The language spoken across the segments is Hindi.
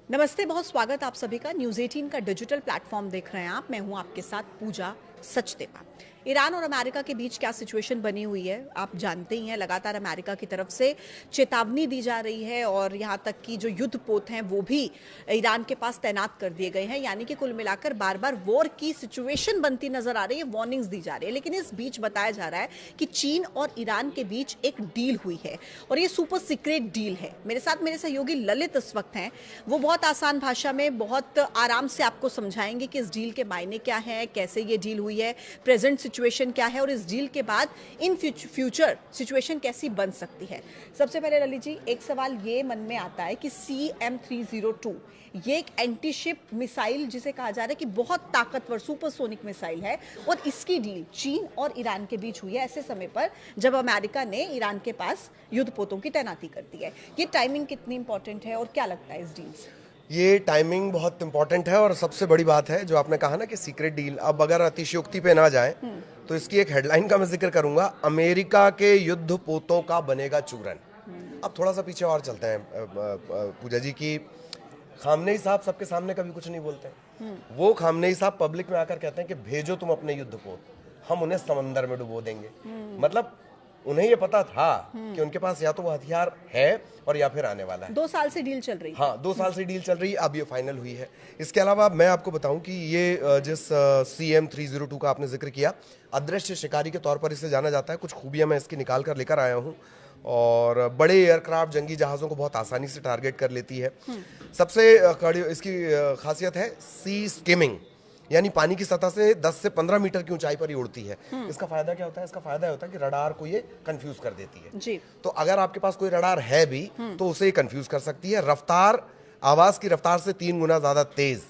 नमस्ते, बहुत स्वागत आप सभी का। न्यूज़ 18 का डिजिटल प्लेटफॉर्म देख रहे हैं आप। मैं हूं आपके साथ पूजा सचदेवा। ईरान और अमेरिका के बीच क्या सिचुएशन बनी हुई है आप जानते ही हैं। लगातार अमेरिका की तरफ से चेतावनी दी जा रही है और यहां तक कि जो युद्धपोत हैं वो भी ईरान के पास तैनात कर दिए गए हैं। यानी कि कुल मिलाकर बार बार वॉर की सिचुएशन बनती नजर आ रही है, वार्निंग्स दी जा रही है। लेकिन इस बीच बताया जा रहा है कि चीन और ईरान के बीच एक डील हुई है और ये सुपर सीक्रेट डील है। मेरे साथ मेरे सहयोगी ललित इस वक्त हैं। वो बहुत आसान भाषा में बहुत आराम से आपको समझाएंगे कि इस डील के मायने क्या है, कैसे ये डील हुई है, प्रेजेंट सिचुएशन क्या है और इस डील के बाद इन फ्यूचर सिचुएशन कैसी बन सकती है। सबसे पहले ललित जी, एक सवाल ये मन में आता है कि CM-302 ये एक एंटीशिप मिसाइल जिसे कहा जा रहा है कि बहुत ताकतवर सुपरसोनिक मिसाइल है और इसकी डील चीन और ईरान के बीच हुई है ऐसे समय पर जब अमेरिका ने ईरान के पास युद्धपोतों की तैनाती कर दी है। ये टाइमिंग कितनी इंपॉर्टेंट है और क्या लगता है इस डील से? ये टाइमिंग बहुत इंपॉर्टेंट है और सबसे बड़ी बात है जो आपने कहा ना कि सीक्रेट डील, अब अगर अतिशयोक्ति पे ना जाए तो इसकी एक हेडलाइन का मैं जिक्र करूंगा, अमेरिका के युद्ध पोतों का बनेगा चूरन। अब थोड़ा सा पीछे और चलते हैं पूजा जी की, खामनेई साहब सबके सामने कभी कुछ नहीं बोलते। वो खामनेई साहब पब्लिक में आकर कहते हैं कि भेजो तुम अपने युद्ध पोत, हम उन्हें समंदर में डुबो देंगे। मतलब उन्हें ये पता था कि उनके पास या तो वो हथियार है और या फिर आने वाला है। 2 साल से डील चल रही है। हाँ, 2 साल से डील चल रही है, अब ये फाइनल हुई है। इसके अलावा मैं आपको बताऊं कि ये जिस CM-302 का आपने जिक्र किया, अदृश्य शिकारी के तौर पर इसे जाना जाता है। कुछ खूबियां मैं इसकी निकाल कर लेकर आया हूं और बड़े एयरक्राफ्ट जंगी जहाज़ों को बहुत आसानी से टारगेट कर लेती है। सबसे इसकी खासियत है सी स्किमिंग, यानी पानी की सतह से 10 से 15 मीटर की ऊंचाई पर ही उड़ती है। इसका फायदा क्या होता है? इसका फायदा होता है कि रडार को ये कंफ्यूज कर देती है जी। तो अगर आपके पास कोई रडार है भी तो उसे ये कंफ्यूज कर सकती है। रफ्तार, आवाज की रफ्तार से 3 गुना ज्यादा तेज,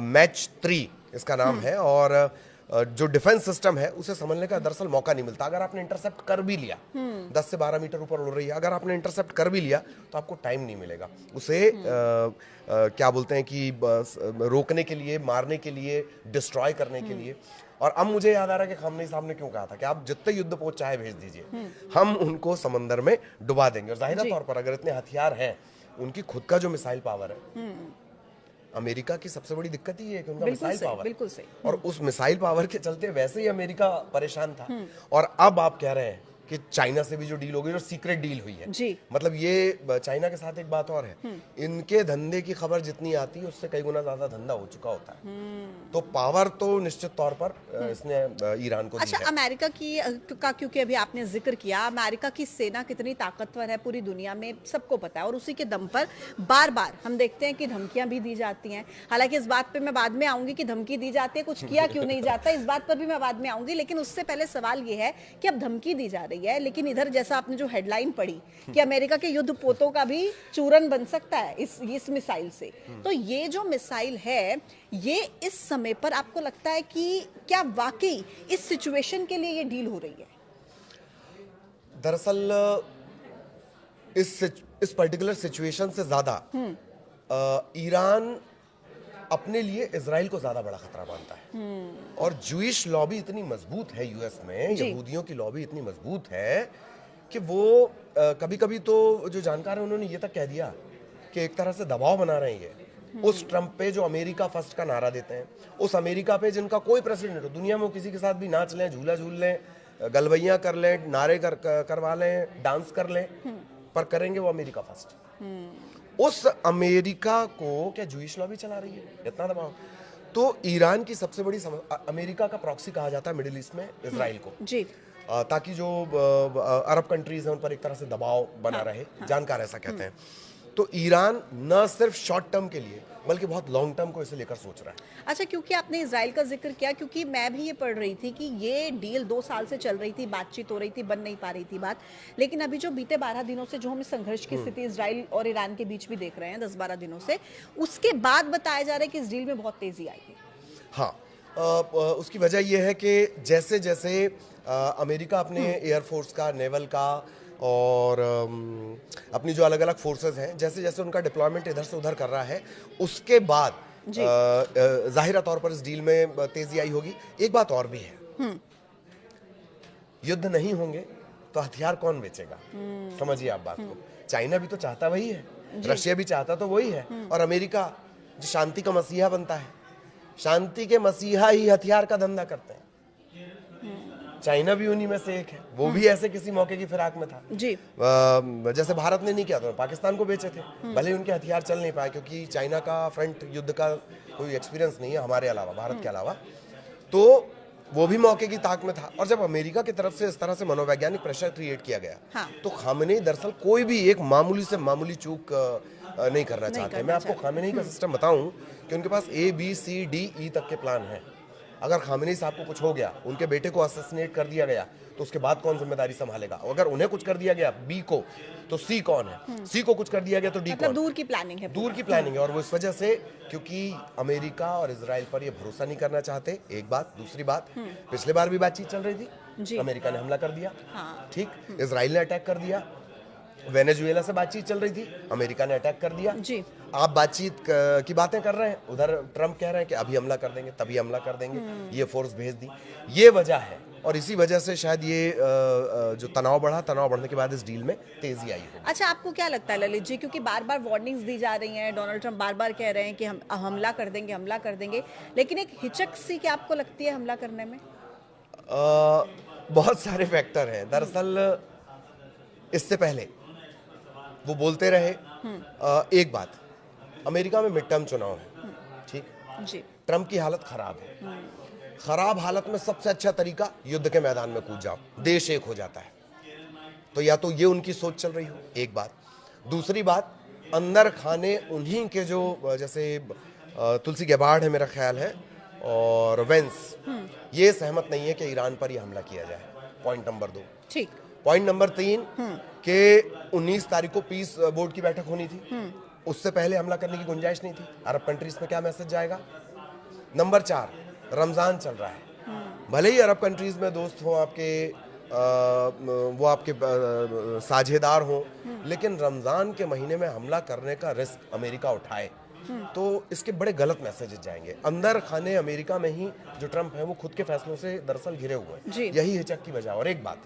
मैच 3 इसका नाम है। और जो डिफेंस सिस्टम है उसे समझने का दरअसल मौका नहीं मिलता। अगर आपने इंटरसेप्ट कर भी लिया, 10 से 12 मीटर ऊपर उड़ रही है, अगर आपने इंटरसेप्ट कर भी लिया तो आपको टाइम नहीं मिलेगा उसे क्या बोलते हैं कि रोकने के लिए, मारने के लिए, डिस्ट्रॉय करने के लिए। और अब मुझे याद आ रहा है कि खामनेई साहब ने क्यों कहा था कि आप जितने युद्धपोत चाहे भेज दीजिए, हम उनको समंदर में डुबा देंगे। और जाहिर तौर पर अगर इतने हथियार हैं, उनकी खुद का जो मिसाइल पावर है, अमेरिका की सबसे बड़ी दिक्कत ही है कि उनका मिसाइल पावर, बिल्कुल सही। और उस मिसाइल पावर के चलते वैसे ही अमेरिका परेशान था। और अब आप कह रहे हैं कि चाइना से भी जो डील हो गई, जो सीक्रेट डील हुई है, जी। मतलब ये चाइना के साथ एक बात और है, इनके धंधे की खबर जितनी आती है उससे कई गुना ज्यादा धंधा हो चुका होता है। तो पावर तो निश्चित तौर पर इसने ईरान को दी अच्छा, है। अमेरिका की का क्योंकि अभी आपने जिक्र किया, अमेरिका की सेना कितनी ताकतवर है पूरी दुनिया में सबको पता है और उसी के दम पर बार बार हम देखते हैं कि धमकियां भी दी जाती हैं। हालांकि इस बात पे मैं बाद में आऊंगी कि धमकी दी जाती है, कुछ किया क्यों नहीं जाता, इस बात पर भी मैं बाद में आऊंगी। लेकिन उससे पहले सवाल ये है कि अब धमकी दी जा रही है, लेकिन इधर जैसा आपने जो हेडलाइन पढ़ी कि अमेरिका के युद्ध पोतों का भी चूरन बन सकता है इस मिसाइल से। तो ये जो मिसाइल है, ये इस समय पर आपको लगता है कि क्या वाकई इस सिचुएशन के लिए ये डील हो रही है? दरअसल इस पर्टिकुलर सिचुएशन से ज्यादा ईरान अपने इजराइल इजराइल को ज्यादा बड़ा खतरा मानता है। और जूइश लॉबी इतनी मजबूत है यूएस में, यहूदियों की लॉबी इतनी मजबूत है कि वो कभी कभी तो जो जानकार है उन्होंने ये तक कह दिया कि एक तरह से दबाव बना रहे हैं ये उस ट्रंप पे जो अमेरिका फर्स्ट का नारा देते हैं, उस अमेरिका पे जिनका कोई प्रेसिडेंट हो दुनिया में, वो किसी के साथ भी नाच लें, झूला झूल लें, गलबैयां कर लें, नारे करवा लें, डांस कर लें, पर करेंगे वो अमेरिका फर्स्ट। उस अमेरिका को क्या जूइश लॉबी चला रही है? इतना दबाव। तो ईरान की सबसे बड़ी अमेरिका का प्रॉक्सी कहा जाता है मिडिल ईस्ट में इजराइल को, जी। ताकि जो अरब कंट्रीज हैं उन पर एक तरह से दबाव बना रहे। जानकार ऐसा कहते हैं। तो ईरान न सिर्फ शॉर्ट टर्म के लिए बल्कि बहुत लॉन्ग टर्म को इसे लेकर सोच रहा है। अच्छा, क्योंकि आपने इजराइल का जिक्र किया, क्योंकि मैं भी ये पढ़ रही थी कि ये डील 2 साल से चल रही थी, बातचीत हो रही थी, बन नहीं पा रही थी बात। लेकिन अभी जो बीते 12 दिनों से जो हम इस संघर्ष की स्थिति इजराइल और ईरान के बीच भी देख रहे हैं 10-12 दिनों से, उसके बाद बताया जा रहा है कि इस डील में बहुत तेजी आएगी। हाँ, उसकी वजह यह है कि जैसे जैसे अमेरिका अपने एयरफोर्स का, नेवल का और अपनी जो अलग अलग फोर्सेस हैं, जैसे जैसे उनका डिप्लॉयमेंट इधर से उधर कर रहा है, उसके बाद जाहिर तौर पर इस डील में तेजी आई होगी। एक बात और भी है, युद्ध नहीं होंगे तो हथियार कौन बेचेगा? समझिए आप बात को। चाइना भी तो चाहता वही है रशिया भी चाहता तो वही है, और अमेरिका जो शांति का मसीहा बनता है, शांति के मसीहा ही हथियार का धंधा करते हैं। चाइना भी उन्हीं में से एक है, वो भी ऐसे किसी मौके की फिराक में था जी। जैसे भारत ने नहीं किया तो पाकिस्तान को बेचे थे, भले ही उनके हथियार चल नहीं पाए क्योंकि चाइना का फ्रंट युद्ध का कोई एक्सपीरियंस नहीं है हमारे अलावा, भारत के अलावा, तो वो भी मौके की ताक में था। और जब अमेरिका की तरफ से इस तरह से मनोवैज्ञानिक प्रेशर क्रिएट किया गया, हाँ। तो खामेनेई दरअसल कोई भी एक मामूली से मामूली चूक नहीं करना चाहते। मैं आपको खामेनेई का सिस्टम बताऊं कि उनके पास ABCDE तक के प्लान हैं। अगर खामेनेई साहब को कुछ हो गया, उनके बेटे को असैसिनेट कर दिया गया, तो उसके बाद कौन जिम्मेदारी संभालेगा? अगर उन्हें कुछ कर दिया गया B को, तो C कौन है? C को कुछ कर दिया गया तो D मतलब कौन? दूर की प्लानिंग है, दूर की प्लानिंग है। और वो इस वजह से, क्योंकि अमेरिका और इजराइल पर ये भरोसा नहीं करना चाहते, एक बात। दूसरी बात, पिछले बार भी बातचीत चल रही थी, अमेरिका ने हमला कर दिया, ठीक, इजराइल ने अटैक कर दिया। वेनेजुएला से बातचीत चल रही थी, अमेरिका ने अटैक कर दिया। जी। आप बातचीत की बातें कर रहे हैं, उधर ट्रम्प कह रहे हैं कि अभी हमला कर देंगे, तभी हमला कर देंगे, ये फोर्स भेज दी। ये वजह है, और इसी वजह से शायद ये जो तनाव बढ़ा, तनाव बढ़ने के बाद इस डील में तेजी आई है। अच्छा, आपको क्या लगता है ललित जी, क्योंकि बार बार वार्निंग्स दी जा रही हैं, डोनाल्ड ट्रंप बार बार कह रहे हैं कि हम हमला कर देंगे, हमला कर देंगे, लेकिन एक हिचक सी क्या आपको लगती है हमला करने में? बहुत सारे फैक्टर हैं। दरअसल इससे पहले वो बोलते रहे, एक बात, अमेरिका में मिड टर्म चुनाव है, ठीक जी। ट्रम्प की हालत खराब है, खराब हालत में सबसे अच्छा तरीका युद्ध के मैदान में कूद जाओ, देश एक हो जाता है। तो या तो ये उनकी सोच चल रही हो, एक बात। दूसरी बात, अंदर खाने उन्हीं के जो जैसे तुलसी गैबार्ड है मेरा ख्याल है, और वेंस, ये सहमत नहीं है कि ईरान पर यह हमला किया जाए। Point number 2। ठीक। पॉइंट नंबर 3 के 19 तारीख को पीस बोर्ड की बैठक होनी थी, उससे पहले हमला करने की गुंजाइश नहीं थी। अरब कंट्रीज में क्या मैसेज जाएगा? नंबर 4, रमजान चल रहा है, भले ही अरब कंट्रीज में दोस्त हो आपके, वो आपके साझेदार हो, लेकिन रमजान के महीने में हमला करने का रिस्क अमेरिका उठाए तो इसके बड़े गलत मैसेजेस जाएंगे। अंदर खाने अमेरिका में ही जो ट्रम्प है वो खुद के फैसलों से दरअसल घिरे हुए हैं, यही हिचक की वजह। और एक बात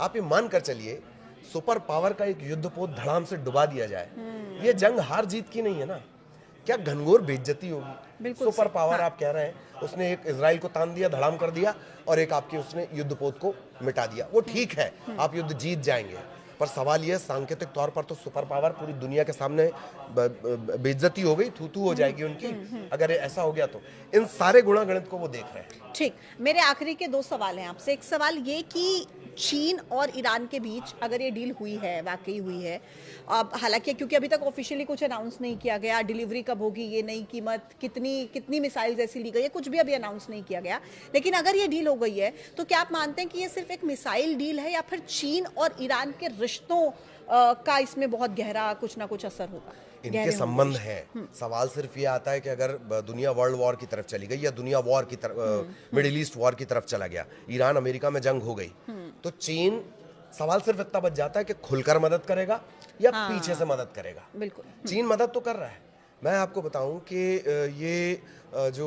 आप ये मान कर चलिए, सुपर पावर का एक युद्धपोत धड़ाम से डुबा दिया जाए, ये जंग हार जीत की नहीं है ना, क्या घनघोर बेइज्जती होगी। सुपर पावर आप कह रहे हैं, उसने एक इजराइल को तान दिया, धड़ाम कर दिया, और एक आपके उसने युद्धपोत को मिटा दिया। वो ठीक है, आप युद्ध जीत जाएंगे, पर सवाल यह सांकेतिक तौर पर तो सुपर पावर पूरी दुनिया के सामने बेइज्जती हो गई, थू हो जाएगी उनकी, अगर ऐसा हो गया तो। इन सारे गुणा गणित को वो देख रहे हैं। ठीक, मेरे आखिरी के 2 सवाल हैं आपसे। एक सवाल ये कि चीन और ईरान के बीच अगर ये डील हुई है, वाकई हुई है, अब हालांकि क्योंकि अभी तक ऑफिशियली कुछ अनाउंस नहीं किया गया, डिलीवरी कब होगी, ये नई कीमत, कितनी मिसाइल्स ऐसी ली गई है, कुछ भी अभी अनाउंस नहीं किया गया, लेकिन अगर ये डील हो गई है तो क्या आप मानते हैं कि ये सिर्फ एक मिसाइल डील है, या फिर चीन और ईरान के रिश्तों का इसमें बहुत गहरा कुछ ना कुछ असर होगा? इनके संबंध है। सवाल सिर्फ ये आता है कि अगर दुनिया वर्ल्ड वॉर की तरफ चली गई, या दुनिया वॉर की तरफ, मिडिल ईस्ट वॉर की तरफ चला गया, ईरान अमेरिका में जंग हो गई, तो चीन, सवाल सिर्फ इतना बच जाता है कि खुलकर मदद करेगा या पीछे से मदद करेगा। बिल्कुल। चीन मदद तो कर रहा है। मैं आपको बताऊं कि ये जो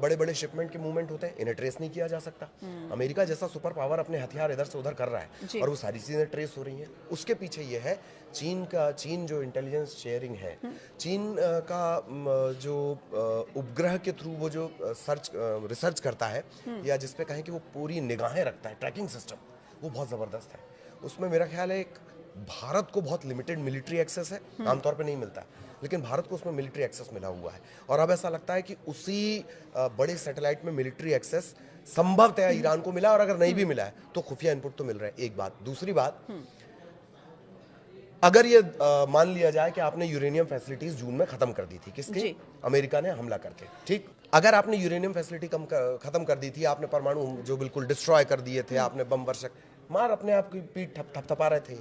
बड़े बड़े शिपमेंट के मूवमेंट होते हैं, इन्हें ट्रेस नहीं किया जा सकता। अमेरिका जैसा सुपर पावर अपने हथियार इधर से उधर कर रहा है, और वो सारी चीजें ट्रेस हो रही हैं। उसके पीछे ये है चीन जो इंटेलिजेंस शेयरिंग है, चीन का जो उपग्रह के थ्रू वो जो रिसर्च करता है, या जिसपे कहें कि वो पूरी निगाहें रखता है, ट्रैकिंग सिस्टम, वो बहुत जबरदस्त है। उसमें मेरा ख्याल है एक भारत को बहुत लिमिटेड मिलिट्री एक्सेस है, आमतौर पे नहीं मिलता, लेकिन भारत को उसमें मिलिट्री एक्सेस मिला हुआ है। और अब ऐसा लगता है कि उसी बड़े सैटेलाइट में मिलिट्री एक्सेस संभवतः ईरान को मिला, और अगर नहीं भी मिला है तो खुफिया इनपुट तो मिल रहा है। एक बात। दूसरी बात, अगर ये मान लिया जाए कि आपने यूरेनियम फैसिलिटीज जून में खत्म कर दी थी, किसकी? अमेरिका ने हमला करके, ठीक। अगर आपने यूरेनियम फैसिलिटी खत्म कर दी थी, आपने परमाणु जो बिल्कुल डिस्ट्रॉय कर दिए थे, आपने बम वर्षक मार अपने आप की पीठ थपथपा रहे थे।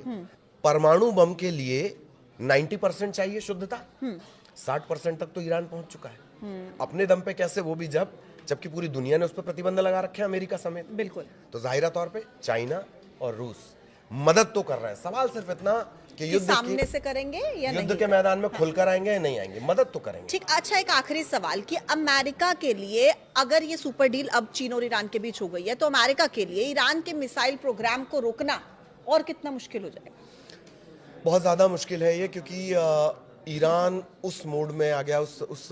परमाणु बम के लिए 90% चाहिए शुद्धता, 60% तक तो ईरान पहुंच चुका है। अपने दम पे कैसे, वो भी जबकि पूरी दुनिया ने उस पर प्रतिबंध लगा रखे हैं, अमेरिका समेत। बिल्कुल। तो जाहिरा तौर पे चाइना और रूस मदद तो कर रहे हैं। सवाल सिर्फ इतना कि युद्ध सामने से करेंगे या नहीं, युद्ध के मैदान में खुलकर आएंगे या नहीं आएंगे, मदद तो करेंगे। ठीक। अच्छा, एक आखिरी सवाल कि अमेरिका के लिए अगर ये सुपर डील अब चीन और ईरान के बीच हो गई है, तो अमेरिका के लिए ईरान के मिसाइल प्रोग्राम को रोकना और कितना मुश्किल हो जाएगा? बहुत ज्यादा मुश्किल है ये, क्योंकि ईरान उस मोड में आ गया, उस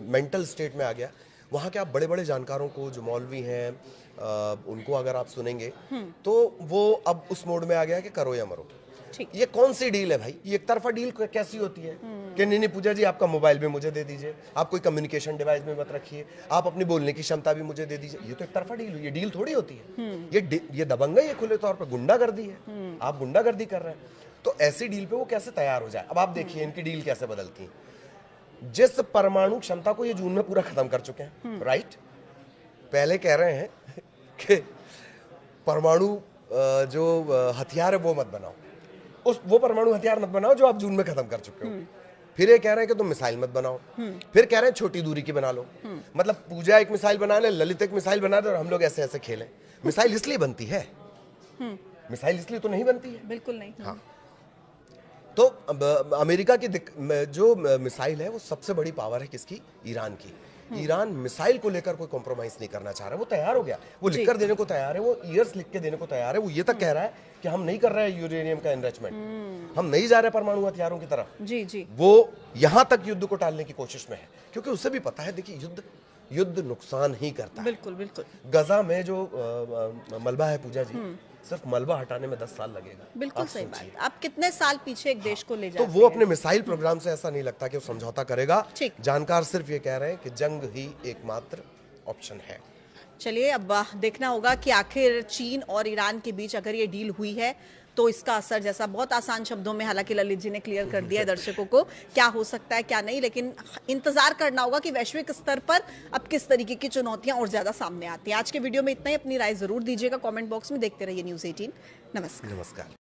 मेंटल स्टेट में आ गया। वहाँ के आप बड़े बड़े जानकारों को, जो मौलवी हैं, उनको अगर आप सुनेंगे तो वो अब उस मोड में आ गया कि करो या मरो। ये कौन सी डील है भाई? ये एक तरफा डील कैसी होती है कि नहीं पूजा जी आपका मोबाइल भी मुझे दे दीजिए, आप कोई कम्युनिकेशन डिवाइस में मत रखिए, आप अपनी बोलने की क्षमता भी मुझे दे दीजिए। ये तो एक तरफा डील हुई, ये डील थोड़ी होती है। ये दबंगई है, खुले तौर पर गुंडागर्दी है। आप गुंडागर्दी कर रहे हैं, तो ऐसी डील पे वो कैसे तैयार हो जाए? अब आप देखिए इनकी डील कैसे बदलती है। जिस परमाणु क्षमता को ये जून में पूरा खत्म कर चुके हैं, राइट? पहले कह रहे हैं कि परमाणु जो हथियार है वो मत बनाओ, वो परमाणु हथियार मत बनाओ जो आप जून में खत्म कर चुके हो। फिर ये कह रहे हैं कि तुम मिसाइल मत बनाओ, फिर कह रहे हैं छोटी दूरी की बना लो। मतलब पूजा एक मिसाइल बना ले, ललित एक मिसाइल बना दे और हम लोग ऐसे ऐसे खेलें। मिसाइल इसलिए बनती है, मिसाइल इसलिए तो नहीं बनती है। बिल्कुल नहीं। हाँ, तो अमेरिका की जो मिसाइल है वो सबसे बड़ी पावर है किसकी? ईरान की। ईरान मिसाइल को लेकर कोई कॉम्प्रोमाइज नहीं करना चाह रहा, वो तैयार हो गया, वो लिखकर देने को तैयार है, वो ईयर्स लिख के देने को तैयार है। वो ये तक कह रहा है कि हम नहीं कर रहे हैं यूरेनियम का एनरिचमेंट, हम नहीं जा रहे परमाणु हथियारों की तरफ। जी जी, वो यहां तक युद्ध को टालने की कोशिश में है, क्योंकि उसे भी पता है, देखिए युद्ध नुकसान ही करता है। बिल्कुल बिल्कुल। गजा में जो मलबा है पूजा जी, सिर्फ मलबा हटाने में 10 साल लगेगा। बिल्कुल सही बात। आप कितने साल पीछे एक देश को ले जाते हैं? तो वो अपने मिसाइल प्रोग्राम से ऐसा नहीं लगता कि वो समझौता करेगा। जानकार सिर्फ ये कह रहे हैं कि जंग ही एकमात्र ऑप्शन है। चलिए, अब देखना होगा कि आखिर चीन और ईरान के बीच अगर ये डील हुई है तो इसका असर, जैसा बहुत आसान शब्दों में हालांकि ललित जी ने क्लियर कर दिया है दर्शकों को, क्या हो सकता है क्या नहीं, लेकिन इंतजार करना होगा कि वैश्विक स्तर पर अब किस तरीके की चुनौतियां और ज्यादा सामने आती हैं। आज के वीडियो में इतना ही। अपनी राय जरूर दीजिएगा कमेंट बॉक्स में। देखते रहिए न्यूज़ 18। नमस्कार।